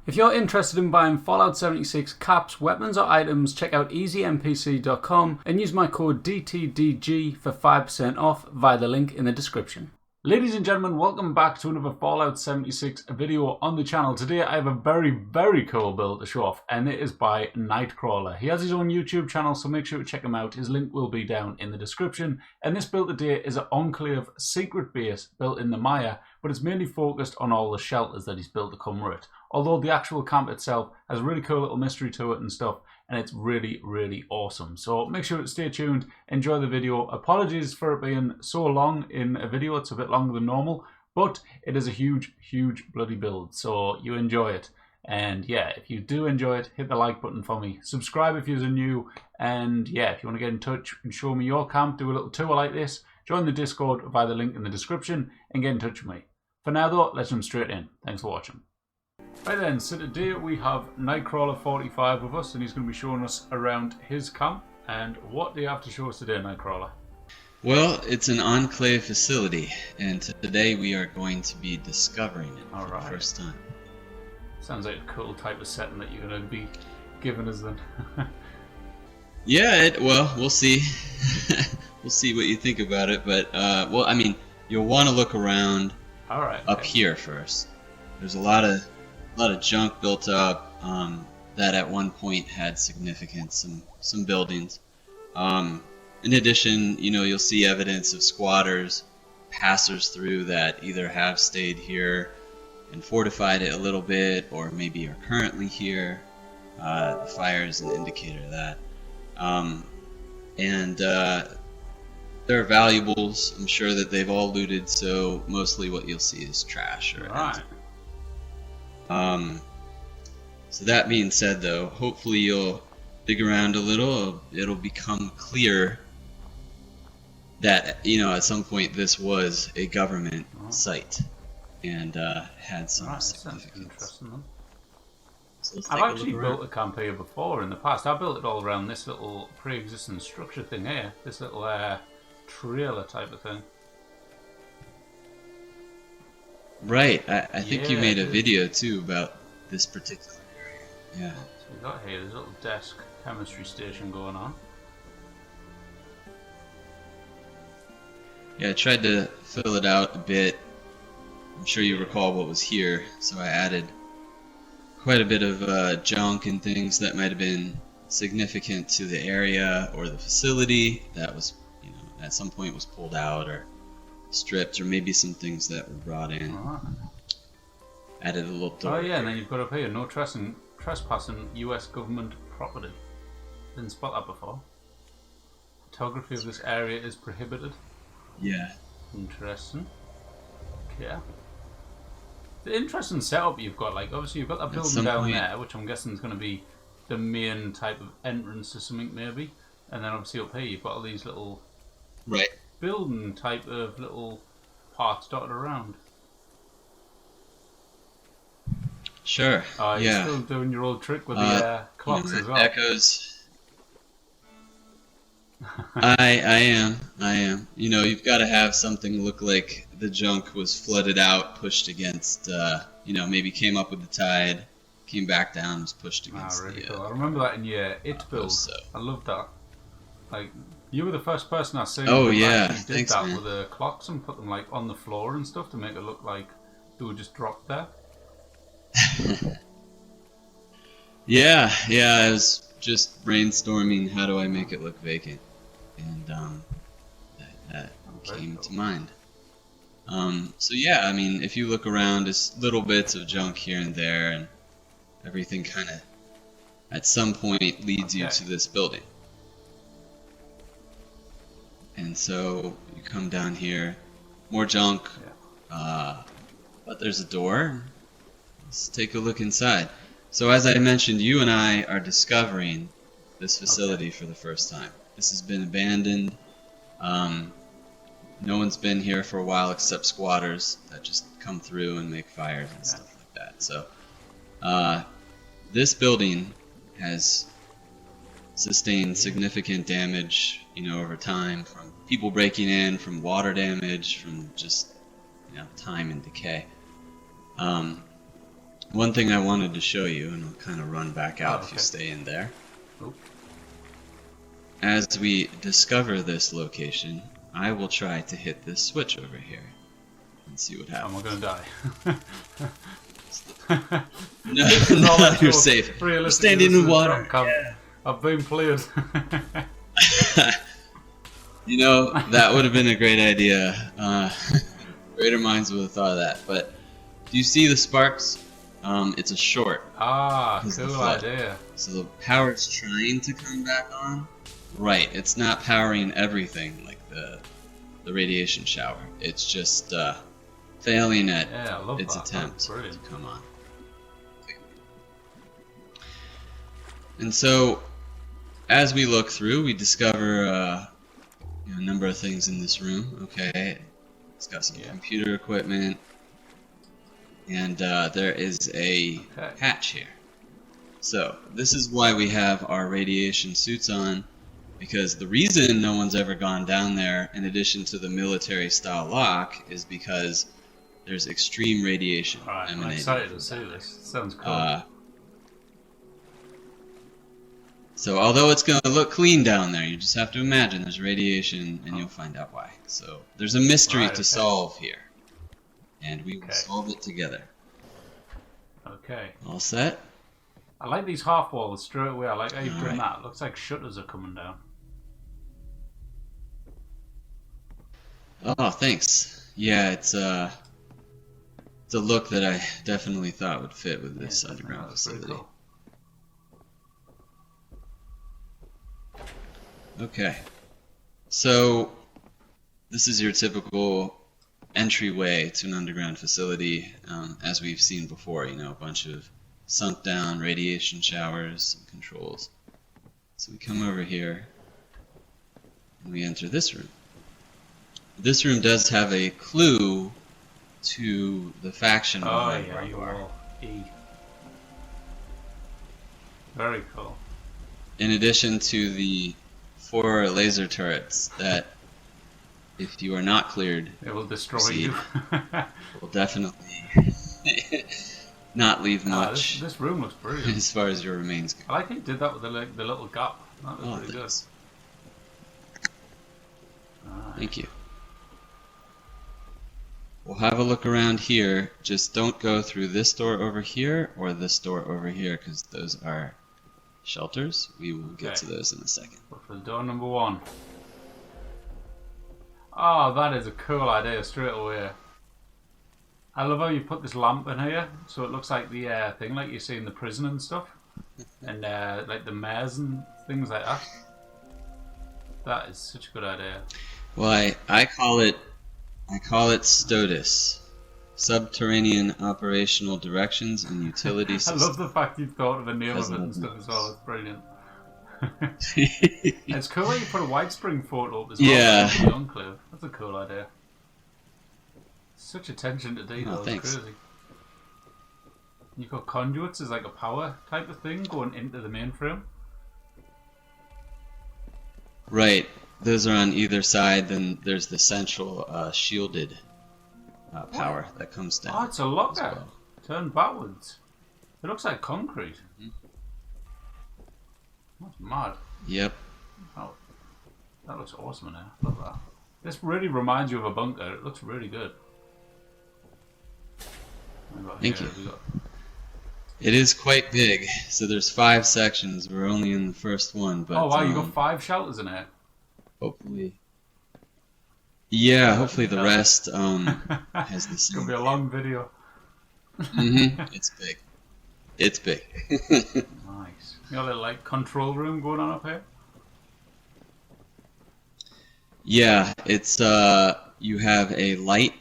If you're interested in buying Fallout 76 caps, weapons or items, check out easynpc.com and use my code DTDG for 5% off via the link in the description. Ladies and gentlemen, welcome back to another Fallout 76 video on the channel. Today I have a very cool build to show off, and it is by Nightcrawler. He has his own YouTube channel, so make sure to check him out. His link will be down in the description. And this build today is an Enclave secret base built in the Maya, but it's mainly focused on all the shelters that he's built to come with it. Although the actual camp itself has a really cool little mystery to it and stuff, and it's really awesome. So make sure to stay tuned, enjoy the video. Apologies for it being so long in a video, it's a bit longer than normal, but it is a huge bloody build, so you enjoy it. And yeah, if you do enjoy it, hit the like button for me. Subscribe if you're new, and yeah, if you want to get in touch and show me your camp, do a little tour like this, join the Discord via the link in the description and get in touch with me. For now though, let's jump straight in. Thanks for watching. Right then, so today we have NiteKrawler 45 with us, and he's going to be showing us around his camp. And what do you have to show us today, Nightcrawler? Well, it's an Enclave facility, and today we are going to be discovering it for the first time. Sounds like a cool type of setting that you're going to be giving us then. Yeah, well, we'll see. We'll see what you think about it, but, well, I mean, you'll want to look around up here first. There's a lot of junk built up that at one point had significance, some buildings. In addition, you know, you'll see evidence of squatters, passers through that either have stayed here and fortified it a little bit, or maybe are currently here. The fire is an indicator of that. There are valuables. I'm sure that they've all looted, so mostly what you'll see is trash or empty. So that being said though, hopefully you'll dig around a little, it'll become clear that, you know, at some point this was a government site and had some significance. So I've actually built a camp here before in the past. I built it all around this little pre-existing structure thing here, this little trailer type of thing. Right, I think you made a video too about this particular area. Yeah. So we got here, there's a little desk chemistry station going on. Yeah, I tried to fill it out a bit. I'm sure you recall what was here, so I added quite a bit of junk and things that might have been significant to the area or the facility that was, you know, at some point was pulled out or stripped, or maybe some things that were brought in. Added a little door. Oh yeah, and then you've got up here, no trespassing US government property. Didn't spot that before. Photography of this area is prohibited. Yeah. Interesting. Yeah. The interesting setup you've got, like obviously you've got that building down there, which I'm guessing is going to be the main type of entrance to something maybe, and then obviously up here you've got all these little building type of little parts dotted around. Sure. Oh, you're still doing your old trick with the clocks as well. Echoes. I am. You know, you've got to have something look like the junk was flooded out, pushed against, you know, maybe came up with the tide, came back down, was pushed against really cool. I remember that in your build. I loved that. Like, you were the first person I seen who did that with the clocks and put them like on the floor and stuff to make it look like they were just dropped there. Yeah, I was just brainstorming how do I make it look vacant, and that came to mind. So yeah, I mean, if you look around, it's little bits of junk here and there, and everything kind of at some point leads you to this building. And so you come down here, more junk, but there's a door. Let's take a look inside. So as I mentioned, you and I are discovering this facility for the first time. This has been abandoned. No one's been here for a while except squatters that just come through and make fires and stuff like that. So this building has sustained significant damage, you know, over time, from people breaking in, from water damage, from just, you know, time and decay. one thing I wanted to show you, and I'll kind of run back out if you stay in there. Oh. As we discover this location, I will try to hit this switch over here and see what happens. Am I gonna die? No, you're safe. You're standing in water. Yeah. I've been cleared. You know, that would have been a great idea. Greater minds would have thought of that. But do you see the sparks? It's a short. Ah, cool idea. So the power is trying to come back on. Right, it's not powering everything like the radiation shower. It's just failing at its attempt to come on. And so, as we look through, we discover a number of things in this room. Okay, it's got some computer equipment, and there is a hatch here. So this is why we have our radiation suits on, because the reason no one's ever gone down there, in addition to the military-style lock, is because there's extreme radiation emanating. I'm excited to see this. It sounds cool. So although it's going to look clean down there, you just have to imagine there's radiation, and you'll find out why. So there's a mystery to solve here, and we will solve it together. Okay. All set? I like these half walls straight away. I like how you've done that. It looks like shutters are coming down. Oh, thanks. Yeah, it's a look that I definitely thought would fit with this underground facility. Cool. Okay, so this is your typical entryway to an underground facility, as we've seen before. You know, a bunch of sunk down radiation showers and controls. So we come over here and we enter this room. This room does have a clue to the faction behind where you are. Very cool. In addition to the 4 laser turrets that, if you are not cleared, it will destroy you. Will definitely not leave much. This room looks brilliant as far as your remains go. I like how you did that with the little gap. That was pretty good. Thank you. We'll have a look around here. Just don't go through this door over here or this door over here, because those are shelters. We will get to those in a second. Look for door number 1. Oh, that is a cool idea straight away. I love how you put this lamp in here, so it looks like the thing like you see in the prison and stuff, and like the mares and things like that. That is such a good idea. Well, I call it STOTUS. Subterranean Operational Directions and Utility Systems. I love the fact you've thought of a name of it and stuff as well. It's brilliant. It's cool that you put a white spring photo up as well. Yeah. The Enclave. That's a cool idea. Such attention to detail. It's crazy. You've got conduits as like a power type of thing going into the mainframe. Right. Those are on either side. Then there's the central shielded power that comes down. Oh, it's a locker. Turn backwards. It looks like concrete. That's mad. Yep. Oh, that looks awesome in there. Love that. This really reminds you of a bunker. It looks really good. Thank you. It is quite big. So there's 5 sections. We're only in the first one, but oh wow, you got 5 shelters in here. Hopefully. Yeah, hopefully the rest has the same. It's gonna be a long video. It's big. It's big. Nice. You got a little like control room going on up here? Yeah, it's you have a light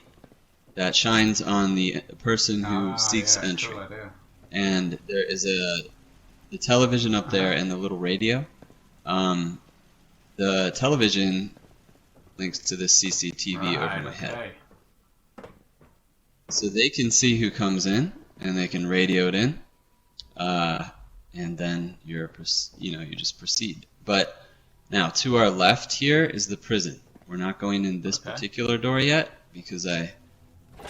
that shines on the person who seeks entry. Cool idea. And there is the television up there and the little radio. The television links to the CCTV over my head. So they can see who comes in and they can radio it in. And then you just proceed. But now to our left here is the prison. We're not going in this particular door yet because I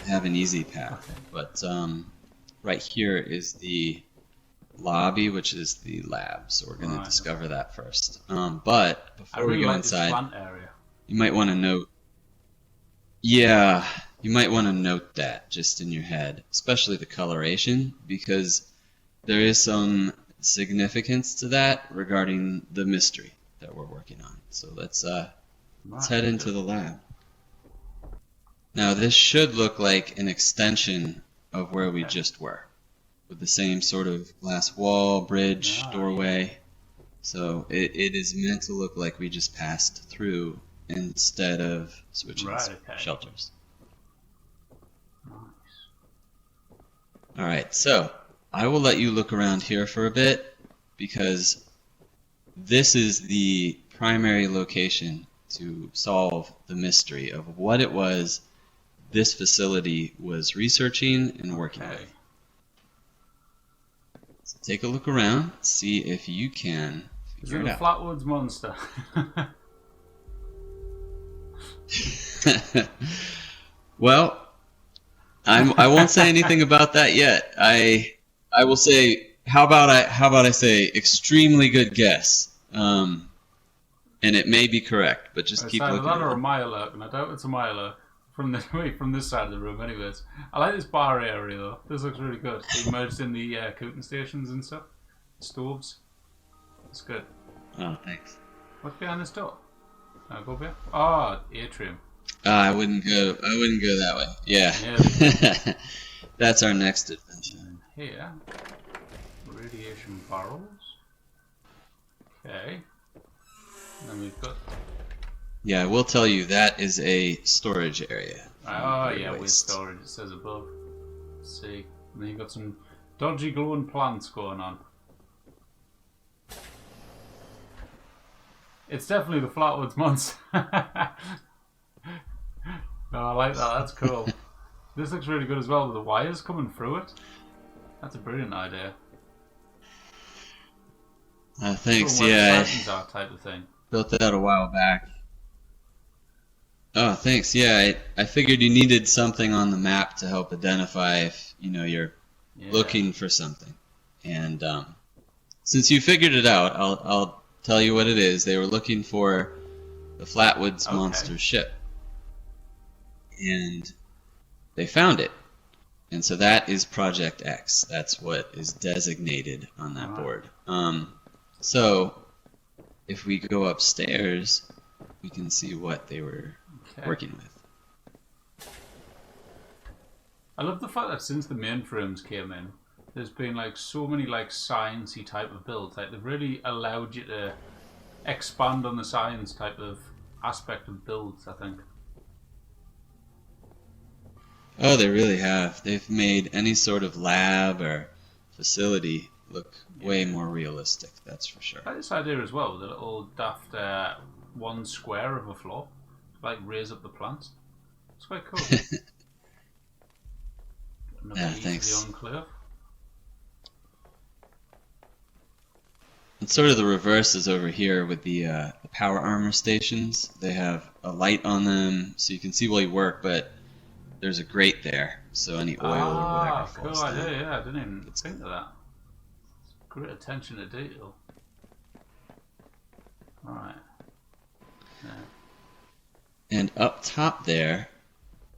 have an easy path. But right here is the lobby, which is the lab. So we're going to discover that first. But before we go inside, plant area. you might want to note. Yeah, you might want to note that just in your head, especially the coloration, because there is some significance to that regarding the mystery that we're working on. So let's head into the lab. Now this should look like an extension of where we just were, with the same sort of glass wall, bridge, doorway. So it is meant to look like we just passed through instead of switching shelters. Nice. Alright, so I will let you look around here for a bit, because this is the primary location to solve the mystery of what it was this facility was researching and working with. So take a look around, see if you can figure it out. Is it a Flatwoods monster? Well, I won't say anything about that yet. I will say, how about I say extremely good guess, and it may be correct, but just keep looking. It's either that or a Mirelurk, and I doubt it's a Mirelurk from this side of the room. Anyways, I like this bar area though. This looks really good. It merged in the cooking stations and stuff, stoves. It's good. Oh, thanks. What's behind this door? Can I go behind? Oh, atrium. I wouldn't go that way. Yeah. That's our next adventure. And here, radiation barrels. Okay. And then we've got. Yeah, I will tell you that is a storage area. Oh yeah, with storage. It says above. Let's see. And then you've got some dodgy glowing plants going on. It's definitely the Flatwoods monster. No, I like that. That's cool. This looks really good as well with the wires coming through it. That's a brilliant idea. Thanks. Yeah. Type of thing. Built that a while back. Oh, thanks. Yeah, I figured you needed something on the map to help identify if you're looking for something. And since you figured it out, I'll tell you what it is. They were looking for the Flatwoods monster ship, and they found it. And so that is Project X. That's what is designated on that board. So if we go upstairs, we can see what they were working with. I love the fact that since the mainframes came in, there's been like so many like sciencey type of builds. Like they've really allowed you to expand on the science type of aspect of builds, I think. Oh, they really have. They've made any sort of lab or facility look way more realistic, that's for sure. I like this idea as well, the little daft one square of a floor to like raise up the plants. It's quite cool. Yeah, thanks. The Enclave. And sort of the reverse is over here with the power armor stations. They have a light on them so you can see while you work, but there's a grate there, so any oil or whatever falls cool down. idea, yeah, I didn't even think of that. Great attention to detail. Alright. Yeah. And up top there,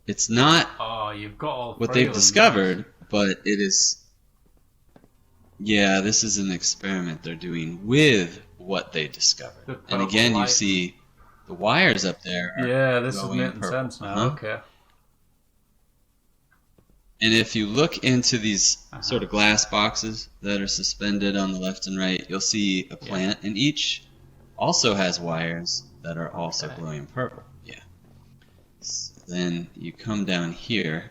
it's not you've got all what they've discovered, but it is... Yeah, this is an experiment they're doing with what they discovered. And again, you see the wires up there are this is making sense now, okay. And if you look into these sort of glass boxes that are suspended on the left and right, you'll see a plant, and each also has wires that are also glowing purple. Yeah. So then you come down here,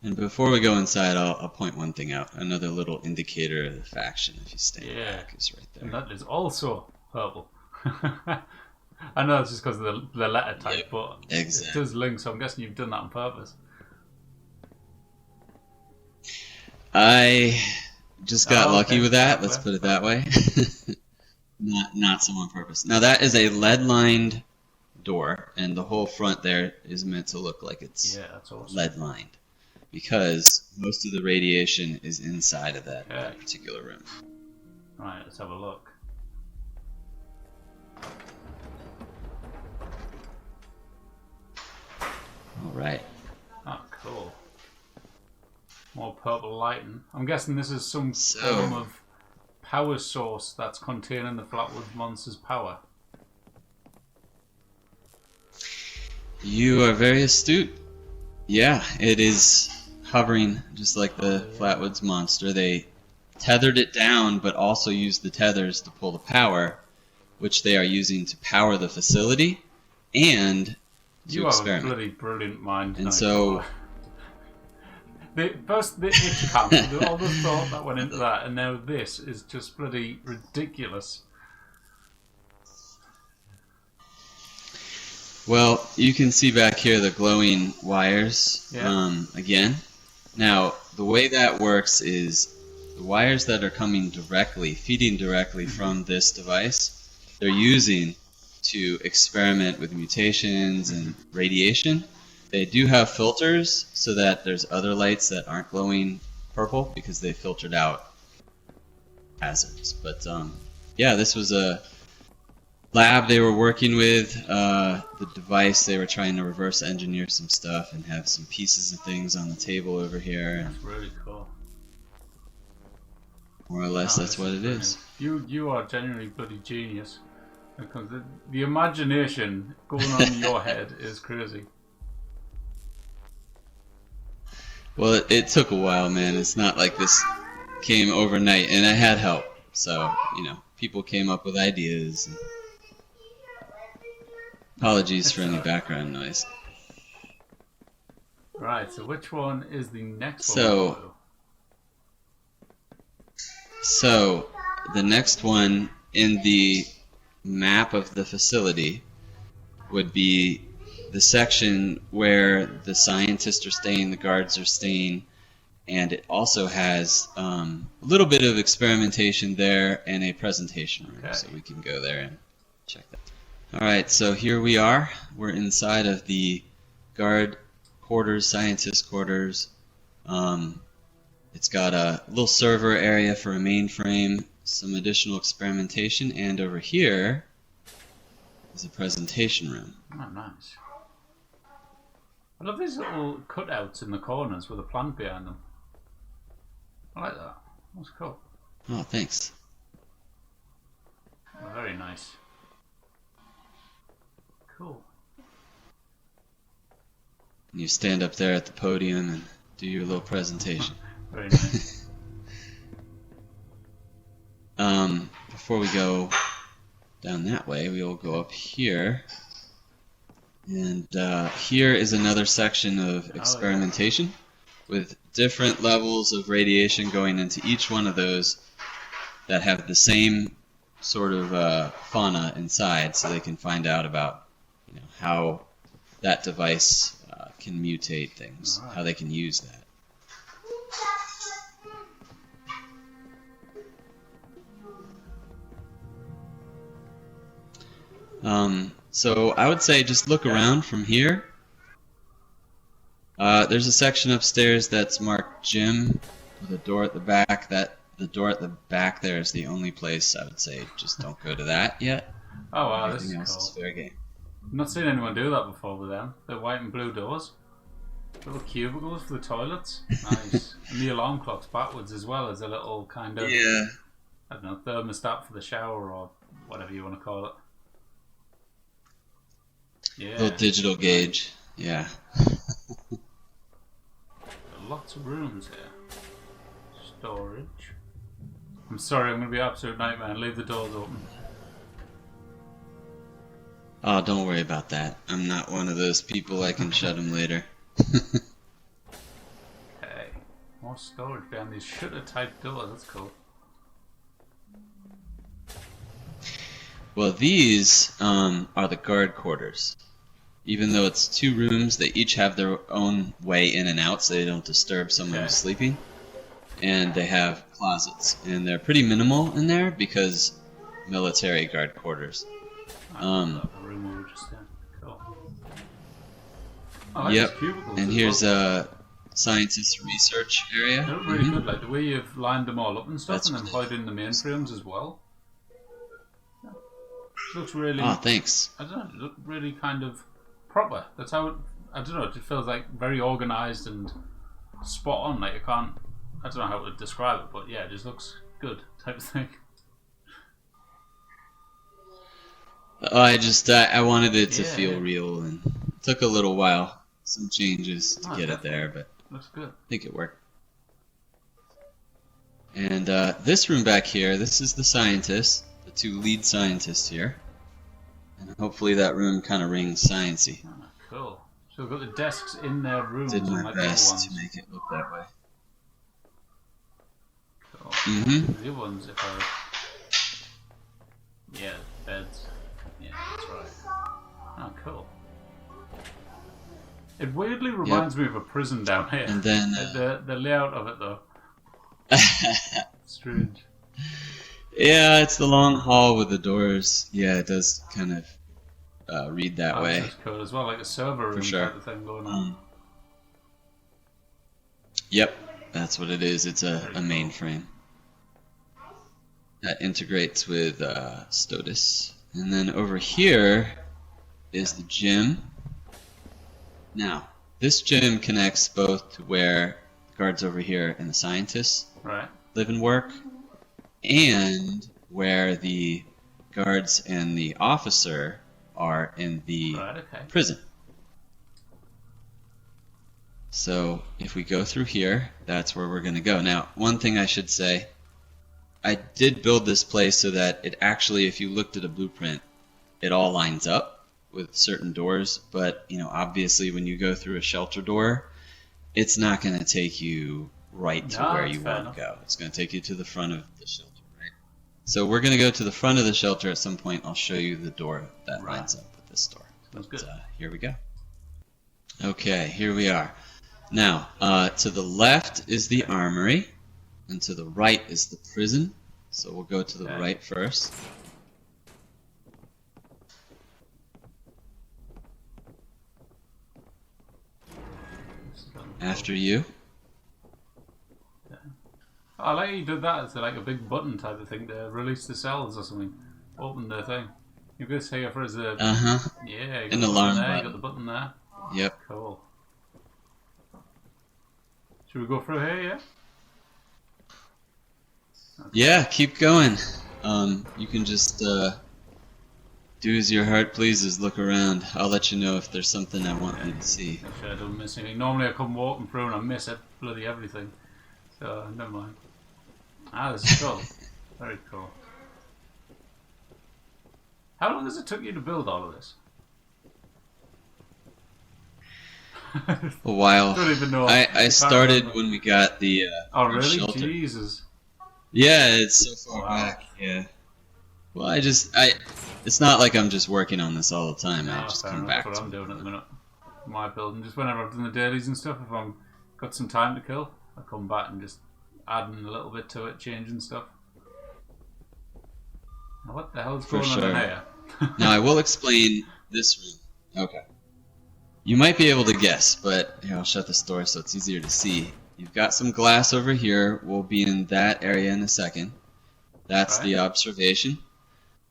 and before we go inside, I'll point one thing out. Another little indicator of the faction, if you stand back, is right there. And that is also purple. I know it's just because of the letter type, but it does link, so I'm guessing you've done that on purpose. I just got lucky with that. Let's put it that way. Not so on purpose. Now that is a lead-lined door, and the whole front there is meant to look like it's that's awesome. lead-lined. because most of the radiation is inside of that particular room. Right, let's have a look. Alright. Oh, cool. More purple lighting. I'm guessing this is some form of power source that's containing the Flatwoods monster's power. You are very astute. Yeah, it is hovering just like the Flatwoods monster. They tethered it down, but also used the tethers to pull the power, which they are using to power the facility and to experiment. You have a bloody brilliant mind. And so... First, the camp, all the thought that went into that, and now this is just bloody ridiculous. Well, you can see back here the glowing wires again. Now, the way that works is the wires that are coming directly, feeding directly from this device, they're using to experiment with mutations and radiation. They do have filters so that there's other lights that aren't glowing purple because they filtered out hazards. But yeah, this was a lab they were working with. The device, they were trying to reverse engineer some stuff and have some pieces of things on the table over here. That's really cool. More or less, that's what it is. You are genuinely bloody genius. Because the imagination going on in your head is crazy. Well, it took a while, man. It's not like this came overnight, and I had help. So, you know, people came up with ideas. Apologies for any background noise. Right, so which one is the next one? So, the next one in the map of the facility would be the section where the scientists are staying, the guards are staying, and it also has a little bit of experimentation there and a presentation room, so we can go there and check that. Alright, so here we are. We're inside of the guard quarters, scientist quarters. It's got a little server area for a mainframe, some additional experimentation, and over here is a presentation room. Oh, nice. I love these little cutouts in the corners with a plant behind them. I like that. That's cool. Oh, thanks. Oh, very nice. Cool. And you stand up there at the podium and do your little presentation. Very nice. Before we go down that way, we will go up here. And here is another section of experimentation with different levels of radiation going into each one of those that have the same sort of fauna inside, so they can find out about, you know, how that device can mutate things, how they can use that. So I would say just look around from here. There's a section upstairs that's marked gym with a door at the back. The door at the back there is the only place I would say just don't go to that yet. Oh wow, Everything this else is is fair game. I've not seen anyone do that before with them. The white and blue doors. Little cubicles for the toilets. Nice. And the alarm clock's backwards as well as a little kind of, I don't know, thermostat for the shower or whatever you want to call it. Yeah. Little digital gauge. Yeah. Lots of rooms here. Storage. I'm sorry, I'm going to be an absolute nightmare. Leave the doors open. Oh, don't worry about that. I'm not one of those people. I can shut them later. Okay. More storage behind these shutter type doors. That's cool. Well, these are the guard quarters. Even though it's 2 rooms, they each have their own way in and out so they don't disturb someone who's sleeping. And they have closets. And they're pretty minimal in there because military guard quarters. The room we were just in. Cool. Oh, yep. And here's scientist research area. They look really good, like the way you've lined them all up and stuff, That's and then put in the mainframes as well. Yeah. It looks really. Oh, thanks. I don't know. It looks really kind of proper. That's how it. I don't know. It just feels like very organised and spot on. Like I don't know how to describe it, but yeah, it just looks good type of thing. I wanted it to feel real, and it took a little while, some changes to get it there, but looks good. I think it worked. And this room back here, this is the scientists, the two lead scientists here, and hopefully that room kind of rings sciencey. Oh, cool. So we've got the desks in their rooms. Did my like best to make it look that way. Cool. Mm-hmm. The other ones, if I... Yeah, beds. Yeah, that's right. Oh, cool. It weirdly reminds me of a prison down here. And then... the layout of it, though. Strange. Yeah, it's the long hall with the doors. Yeah, it does kind of read that way. That's cool as well, like a server room type of thing going on. Yep, that's what it is. It's a mainframe that integrates with STOTUS. And then over here is the gym. Now, this gym connects both to where the guards over here and the scientists live and work, and where the guards and the officer are in the prison. So if we go through here, that's where we're going to go. Now, one thing I should say, I did build this place so that it actually, if you looked at a blueprint, it all lines up with certain doors, but you know, obviously when you go through a shelter door, it's not going to take you right to where you want to go. It's going to take you to the front of the shelter, right? So we're going to go to the front of the shelter at some point. I'll show you the door that lines up with this door. That's good. Here we go. Okay, here we are. Now, to the left is the armory, and to the right is the prison. So we'll go to the right first. After you. I like you did that. It's like a big button type of thing to release the cells or something. Open the thing. You go here for as a yeah. An alarm button. You got the button there. Yep. Cool. Should we go through here? Yeah. Yeah, keep going. You can just do as your heart pleases. Look around. I'll let you know if there's something I want you to see. Make sure I don't miss anything. Normally I come walking through and I miss it, bloody everything. So never mind. Ah, this is cool. Very cool. How long has it took you to build all of this? A while. Don't even know. I started when we got the oh really? shelter. Jesus. Yeah, it's so far back. Yeah. Well, it's not like I'm just working on this all the time. I just come back. That's what I'm doing at the minute. My building, just whenever I've done the dailies and stuff, if I'm got some time to kill, I come back and just adding a little bit to it, changing stuff. Now, what the hell's going on in here? Now I will explain this room. Okay. You might be able to guess, but here, I'll shut this door so it's easier to see. You've got some glass over here. We'll be in that area in a second. That's the observation.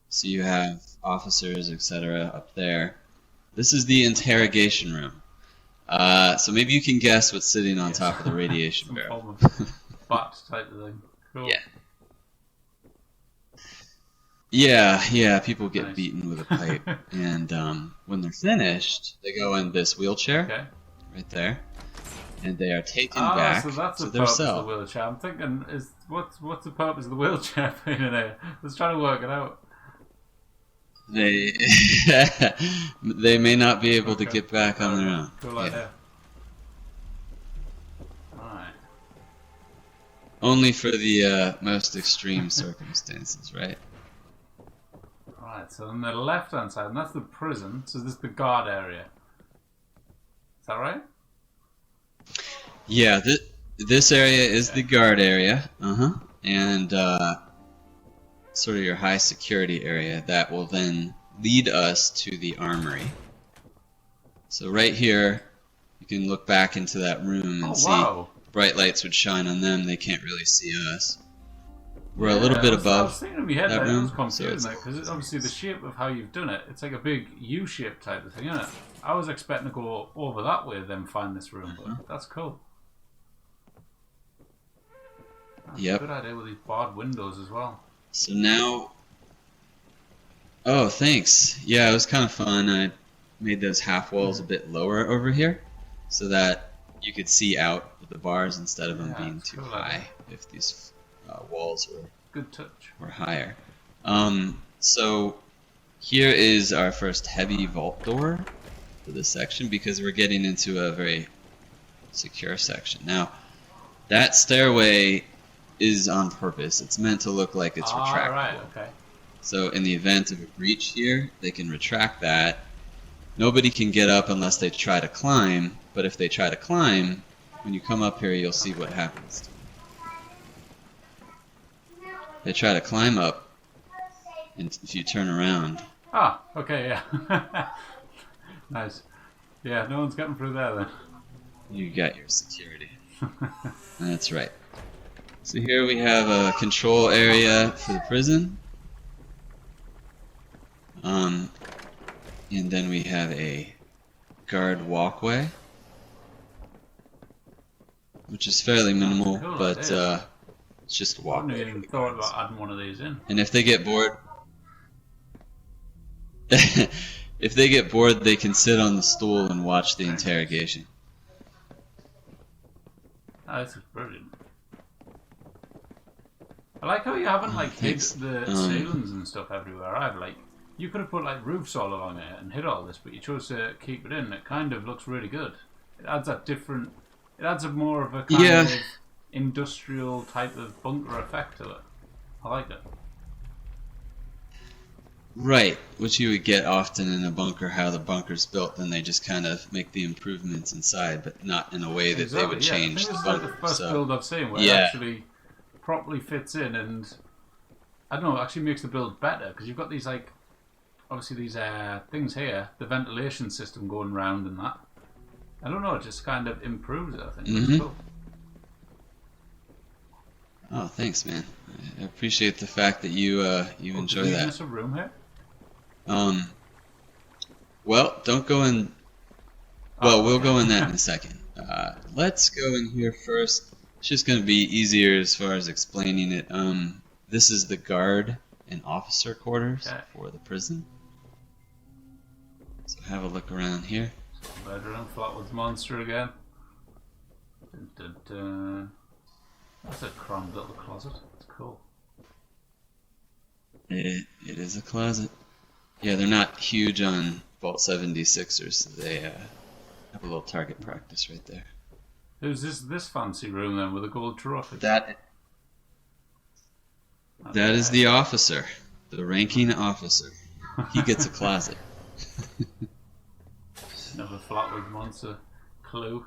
So you have officers, etc. up there. This is the interrogation room. So maybe you can guess what's sitting on top of the radiation barrel. Box type of thing. Cool. Yeah, people get beaten with a pipe. And when they're finished, they go in this wheelchair right there. And they are taken back so that's to the their purpose cell. of the wheelchair. I'm thinking, what's the purpose of the wheelchair being in here? Let's try to work it out. They may not be able to get back on their own. Cool idea. Alright. Only for the most extreme circumstances, right? Right, so on the left hand side, and that's the prison, so this is the guard area. Is that right? Yeah, this area is the guard area, and sort of your high security area that will then lead us to the armory. So right here, You can look back into that room and see bright lights would shine on them. They can't really see us. We're a little bit above. I was thinking in my head that room, it was confusing because it's obviously the shape of how you've done it. It's like a big U-shape type of thing, isn't it? I was expecting to go over that way, then find this room, but that's cool. That's a good idea with these barred windows as well. So now, oh, thanks. Yeah, it was kind of fun. I made those half walls a bit lower over here, so that you could see out with the bars instead of them being too high. If these walls were higher. So here is our first heavy vault door for this section, because we're getting into a very secure section. Now, that stairway is on purpose. It's meant to look like it's retractable. Right, okay. So in the event of a breach here, they can retract that. Nobody can get up unless they try to climb, but if they try to climb, when you come up here, you'll see what happens. They try to climb up, and if you turn around... Ah, okay, yeah. Nice. Yeah, no one's getting through there then. You got your security. That's right. So here we have a control area for the prison. And then we have a guard walkway, which is fairly minimal, but it's just a walkway. I hadn't even thought about adding one of these in. And if they get bored, if they get bored, they can sit on the stool and watch the interrogation. Oh, this is brilliant. I like how you haven't like hid the ceilings and stuff everywhere. I've like, you could have put like roofs all along it and hid all this, but you chose to keep it in. It kind of looks really good. It adds that different. It adds a more of a kind of industrial type of bunker effect to it. I like it. Right, which you would get often in a bunker, how the bunker's built, then they just kind of make the improvements inside, but not in a way that they would change the bunker. Like the first build I've seen where it actually properly fits in, and I don't know, it actually makes the build better, because you've got these like, obviously these things here, the ventilation system going round and that. I don't know, it just kind of improves it, I think. It's cool. Oh, thanks, man. I appreciate the fact that you enjoy that. Is there a room here? Well, don't go in. Well, we'll go in that in a second. Let's go in here first. It's just going to be easier as far as explaining it. This is the guard and officer quarters for the prison. So have a look around here. Bedroom, flat with monster again. Dun, dun, dun. That's a crammed little closet. It's cool. It is a closet. Yeah, they're not huge on Vault 76ers. So they have a little target practice right there. Who's this fancy room then with a gold trophy? That is the officer, the ranking officer. He gets a closet. Another flat with monster clue.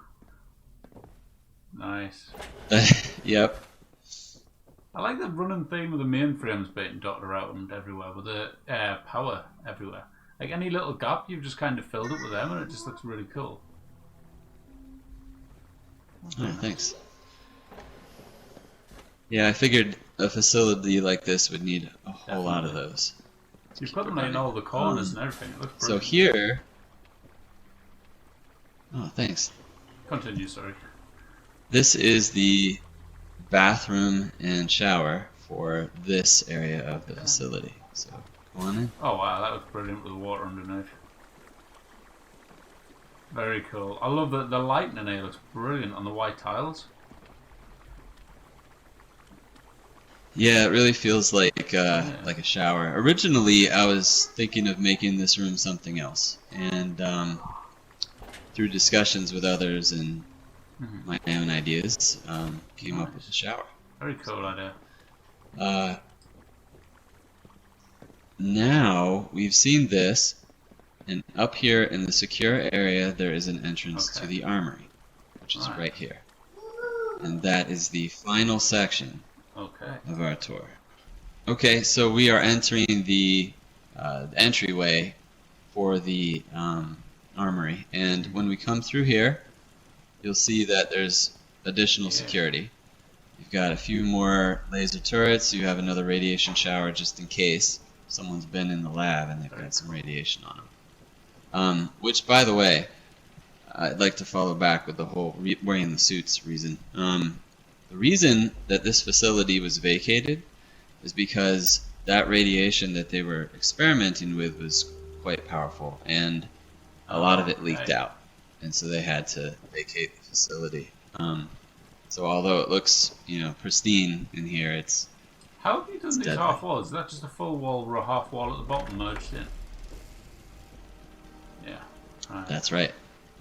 Nice. Yep. I like the running theme of the mainframes being dotted around everywhere with the power everywhere. Like any little gap, you've just kind of filled it with them, and it just looks really cool. Oh, thanks. Yeah, I figured a facility like this would need a whole lot of those. You've got them in all the corners and everything. It looks brilliant. So here... Oh, thanks. Continue, sorry. This is the bathroom and shower for this area of the facility. So, go on in. Oh wow, that looks brilliant with the water underneath. Very cool. I love that the lighting in here looks brilliant on the white tiles. Yeah, it really feels like a shower. Originally, I was thinking of making this room something else, and through discussions with others and my own ideas, came up with a shower. Very cool idea. Now we've seen this, and up here in the secure area there is an entrance to the Armory, which is right here, and that is the final section of our tour. Okay, so we are entering the entryway for the Armory, and when we come through here, you'll see that there's additional security. You've got a few more laser turrets. You have another radiation shower just in case someone's been in the lab and they've got some radiation on them. Which, by the way, I'd like to follow back with the whole wearing the suits reason. The reason that this facility was vacated is because that radiation that they were experimenting with was quite powerful, and a lot of it leaked out, and so they had to vacate the facility. So although it looks, pristine in here, it's how have you done these half walls? Is that just a full wall or a half wall at the bottom merged in? Yeah. Right. That's right.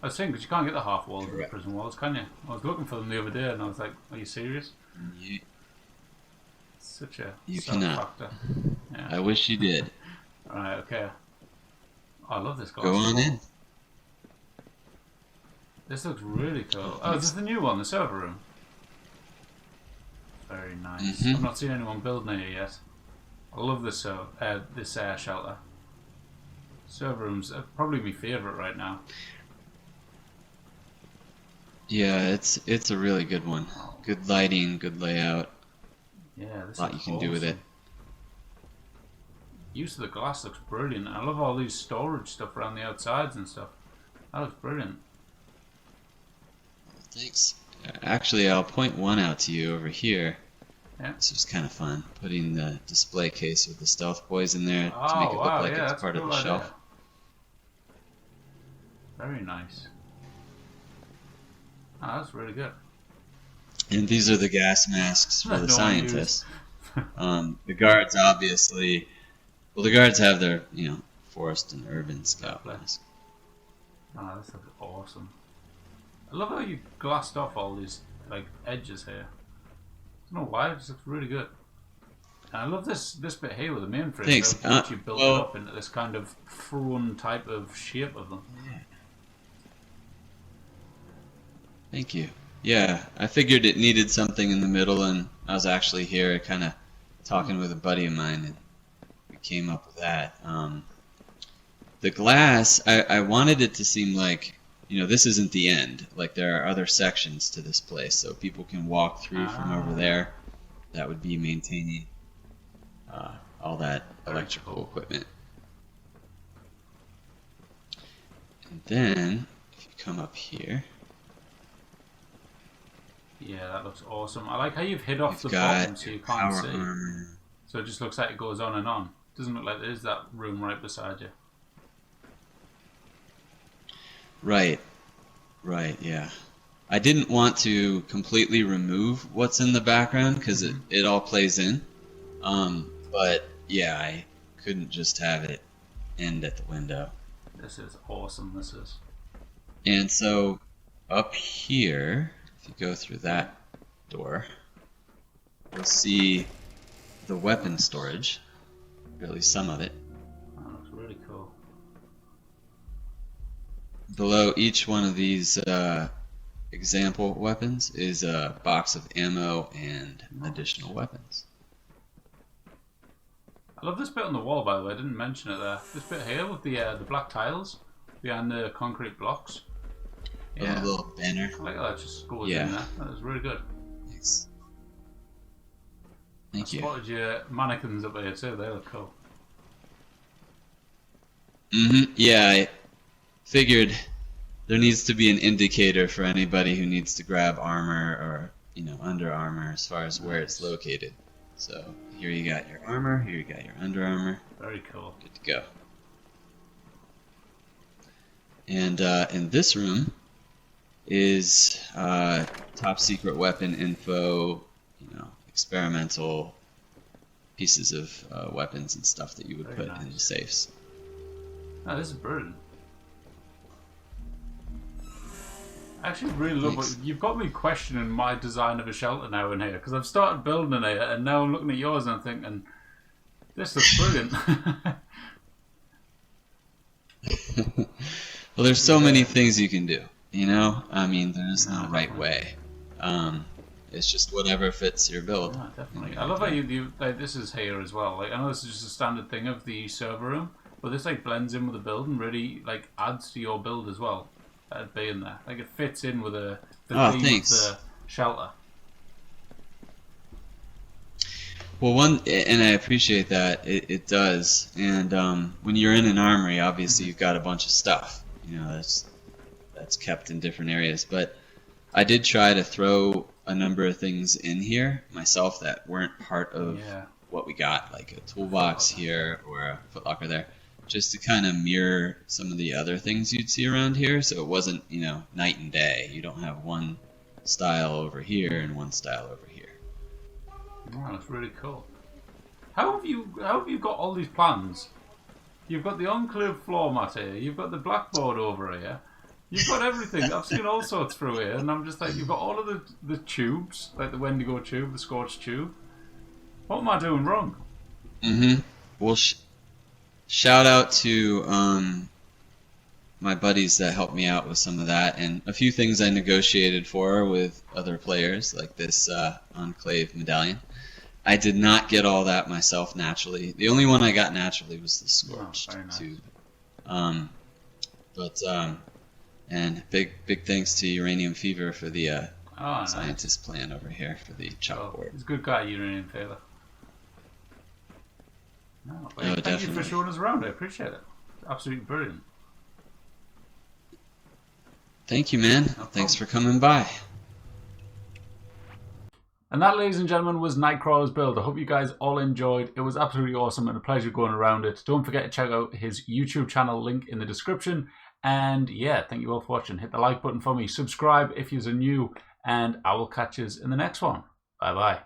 I was saying, because you can't get the half walls of the prison walls, can you? I was looking for them the other day, and I was like, "Are you serious?" Such a factor. Yeah. I wish you did. Alright, okay. Oh, I love this guy. Go on in. This looks really cool. Oh, this is the new one, the server room. Very nice. I've not seen anyone building it yet. I love this this air shelter. Server room's probably my favourite right now. Yeah, it's a really good one. Good lighting, good layout. Yeah, this a lot you can do with it. Use of the glass looks brilliant. I love all these storage stuff around the outsides and stuff. That looks brilliant. Thanks. Actually, I'll point one out to you over here. Yeah. This was kind of fun, putting the display case with the stealth boys in there to make it look like it's part of the shelf. Very nice. Oh, that's really good. And these are the gas masks for the scientists. The guards obviously, well, the guards have their, forest and urban scout mask. Oh, this looks awesome. I love how you glassed off all these edges here. I don't know why, it just looks really good. And I love this bit here with the mainframe. Thanks. You built it up into this kind of throne type of shape of them. Yeah. Thank you. Yeah, I figured it needed something in the middle, and I was actually here kind of talking with a buddy of mine, and we came up with that. The glass, I wanted it to seem like, this isn't the end. Like, there are other sections to this place, so people can walk through from over there. That would be maintaining all that electrical equipment. And then, if you come up here... Yeah, that looks awesome. I like how you've hid off the bottom so you can't see. Armor. So it just looks like it goes on and on. Doesn't look like there's that room right beside you. Right, yeah. I didn't want to completely remove what's in the background because it all plays in. But yeah, I couldn't just have it end at the window. This is awesome, this is. And so up here, if you go through that door, you'll see the weapon storage, or at least some of it. That looks really cool. Below each one of these example weapons is a box of ammo and additional weapons. I love this bit on the wall, by the way. I didn't mention it there. This bit here with the black tiles behind the concrete blocks. Yeah, a little banner. I like how that just goes in there. That was really good. Thanks. Thank you. I spotted your mannequins up here too. They look cool. Yeah, I figured there needs to be an indicator for anybody who needs to grab armor or, Under Armour as far as where it's located. So here you got your armor, here you got your Under Armour. Very cool. Good to go. And in this room is top secret weapon info, experimental pieces of weapons and stuff that you would put in the safes. Oh, this is brilliant. I actually really love what you've got me questioning my design of a shelter now in here, because I've started building it and now I'm looking at yours and I'm thinking, this looks brilliant. Well, there's so many things you can do, I mean, there's no right way. It's just whatever fits your build. Yeah, definitely. I love how you this is here as well. I know this is just a standard thing of the server room, but this blends in with the build and really adds to your build as well. that'd be in there. Like it fits in with the theme of the shelter. Well, and I appreciate that. It does. And when you're in an armory, obviously you've got a bunch of stuff. You know, that's kept in different areas. But I did try to throw a number of things in here myself that weren't part of what we got, like a toolbox here or a footlocker there, just to kind of mirror some of the other things you'd see around here. So it wasn't, you know, night and day. You don't have one style over here and one style over here. Wow, that's really cool. How have you got all these plans? You've got the Enclave floor mat here. You've got the blackboard over here. You've got everything. I've seen all sorts through here, and I'm just like, you've got all of the tubes, like the Wendigo tube, the Scorch tube. What am I doing wrong? Well, shout out to my buddies that helped me out with some of that, and a few things I negotiated for with other players, like this Enclave medallion. I did not get all that myself naturally. The only one I got naturally was the Scorched tube. And big thanks to Uranium Fever for the scientist plan over here for the chalkboard. He's a good guy, Uranium Fever. Thank definitely. you for showing us around. I appreciate it. Absolutely brilliant. Thank you, man. Thanks for coming by. And that, ladies and gentlemen, was Nightcrawler's build. I hope you guys all enjoyed. It was absolutely awesome and a pleasure going around it. Don't forget to check out his YouTube channel, link in the description. And yeah, thank you all for watching. Hit the like button for me. Subscribe if you're new. And I will catch you in the next one. Bye-bye.